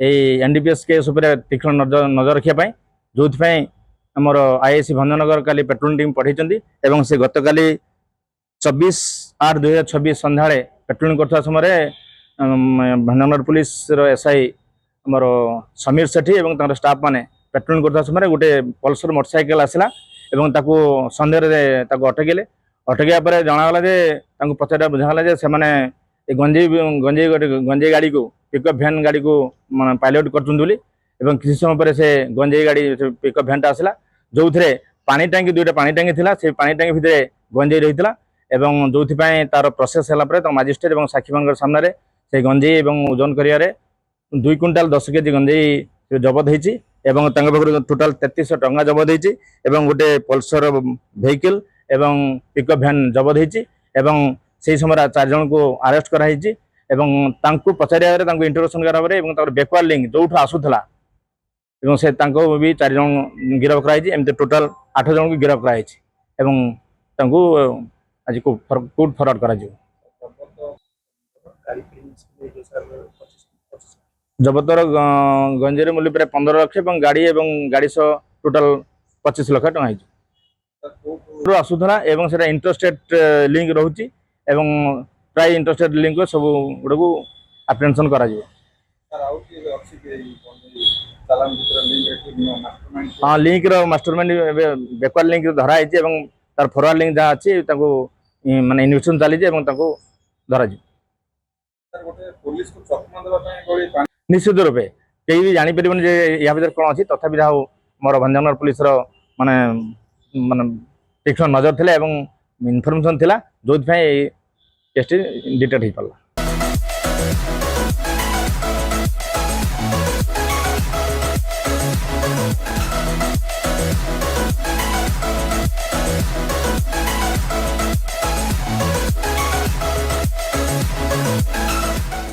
NDPS case तीक्ष्ण नजर रखापी जो आमर आईआईसी भंजनगर काली पेट्रोलिंग टीम पठे से गत काली 24/8/2026 संध्या पेट्रोलिंग करता समय भंजनगर पुलिस एसआई आमर समीर सेठी और स्टाफ माने पेट्रोलिंग करता समय गोटे पल्सर मोटरसाइकेल आसला सन्देह अटकेले अटकिया जनागला पचार बुझाला गंजेई गंजेई गाड़ी को पिकअप भैन गाड़ी को पायलट कर किसी समय पर से गंजेई गाड़ी पिकअप भैन आसला जो थे पानी टांकी दुईटा पानी टांकी थी से पानी टांकी भितर गंजेई रही है जो तार प्रोसेस है मजिस्ट्रेट और साक्षी सामने से गंजेई ओजन कर 2 क्विंटाल 10 केजी गंजेई जबत होती टोटाल 3300 टंका जबत होती गोटे पल्सर वेहिकल एवं पिकअप भैन जबत होती से समय 4 जन को अरेस्ट कराई पचार इंटरोगेशन करार बेकवार लिंक जो आसूला से भी 4 जन गिरफ कराई टोटाल 8 जन को गिरफ कराई आज कोर्ट फरवर्ड करा जबतर गंजेर मूल्य प्राय 15 लाख और गाड़ी गाड़ी सह टोटाल 25 लाख टंका आसूला से इंटरस्टेट लिंक रोचे प्राय इंटरस्टेट लिंक सब गुड़ा को अप्रेहेंशन करा हाँ लिंक मास्टरमाइंड बेकवार लिंक धराई तार फरवर्ड लिंक जहाँ अच्छी माने इन्वेस्टिगेशन चली धरा निश्चित रूपे कहीं भी जापर या भर कौन अच्छी तथापि जहाँ मोर भंजनगर पुलिस माने माने तीक्ष्ण नजर थिला इनफर्मेशन थिला जो केस डिटेक्ट हो पाला।